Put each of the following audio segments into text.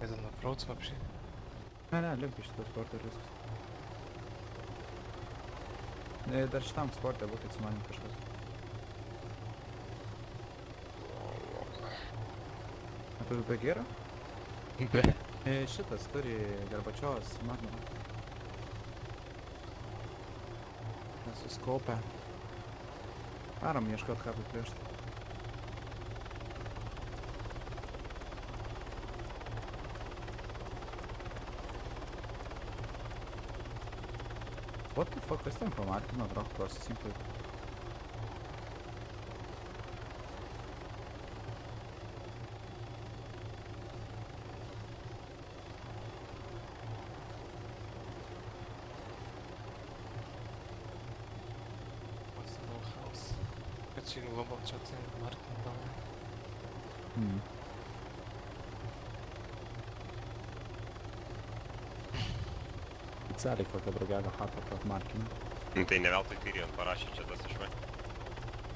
Это на фроудс вообще. Ne, limp iš šitos sporto ir viskas. Dar šitam sportė būkit su manim kažkas. Apie Begirą? Be. Šitas turi Garbačiovas Magnum. Nesuskaupę. Varom ieškot ką apiplėšti. What the fuck, kas ten pro Martino braukt processing? What's the whole house? Качи глобал чат и Мартин Бауэр. Specialiai kokią draugelio chatą pro Martino. Tai ne veltui Tyrion parašė čia tas išve.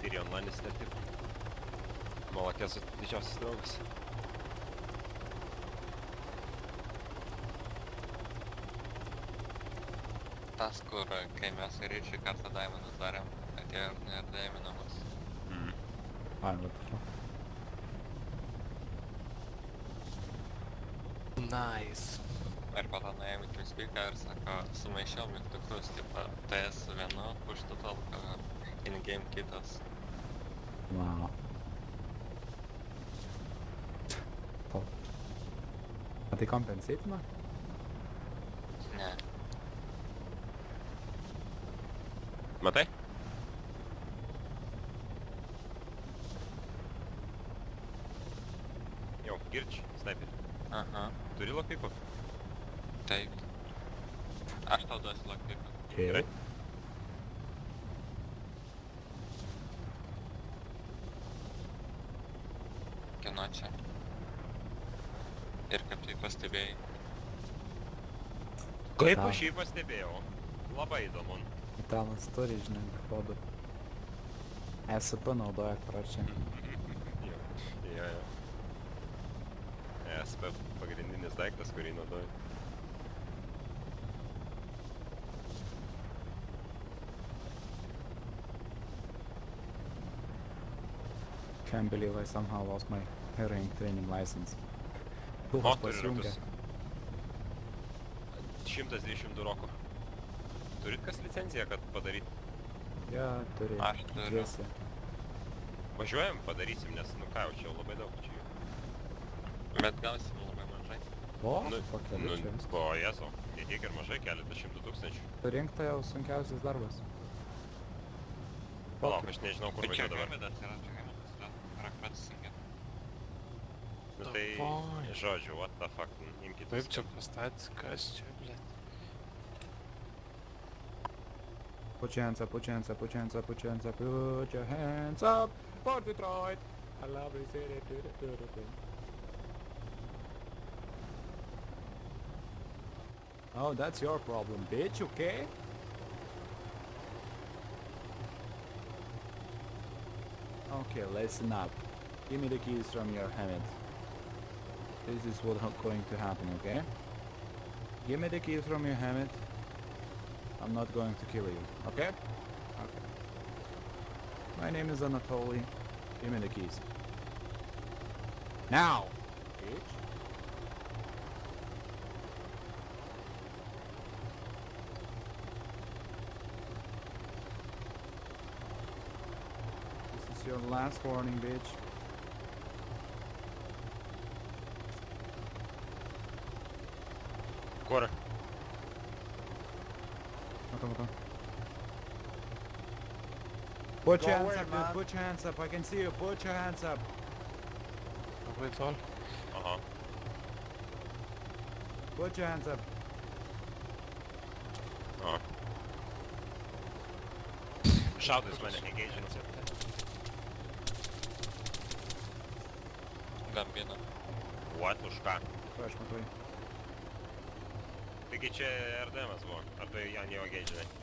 Tyrion Lannister taip. Malakės didžiausias draugas. Tas, kur kai mes ir Ryčiui kartą Daimonus darėm, atėjo ir Daimį namus. Ai, what the fuck. Nice. Ir po to nuėjom į TeamSpeaką ir sako, sumaišiau mygtukus, tipo TS su vienu, push to talk, in-game kitas. Wow. A tai kompensatina? Ne. Matai? Jau, girč, sniperį. Aha, Turi lokpikų? taip. Aš tau duosiu lockpiką. Gerai. Kieno čia? Ir kaip tai pastebėjai? Kaip Ta. aš jį pastebėjau? Labai įdomu. Italas turi, žinai, kodą. ESP naudoja, karočią. Jo. ESP pagrindinis daiktas, kurį naudoju. Can't believe I somehow lost my herring training license. O, Buvas turi pasijungė. ratus. 122 roko. Turit kas licenciją, kad padaryt? Ja, turi. Aš turiu. Dviese. Važiuojam, padarysim, nes nu ką jau čia labai daug čia jų. Bet gausim labai mažai. O, Nu, pakeliu čia viskas. po jeso, ne tiek ir mažai, keletas šimtų tūkstančių. Surinkta jau sunkiausias darbas. Palauk, aš nežinau, kur Tai čia važiuoju dabar. gavidas yra, čia gavidas yra. Rakvatis sunkiai. Nu The tai, fuck? žodžiu, what the fuck, imkite. Kaip čia pastatys, kas čia, blėt. Put your hands up, put your hands up, put your hands up, put your hands up, put your hands up for Detroit. I love this city. Oh, that's your problem, bitch, okay? Okay, listen up. Give me the keys from your helmet. This is what's going to happen, okay? Give me the keys from your helmet. I'm not going to kill you, okay? Okay. My name is Anatoly. Give me the keys. Now! Bitch. This is your last warning, bitch. Kur? Matau. Put your Go hands away, up, dude. man. Put your hands up. I can see you. Put your hands up. Labai tol. Aha. Put your hands up. O. Šaudais mane, engagement. Gambina. What, už ką? Ko aš matau? Taigi čia RDM'as buvo, ar tai ją neengagement?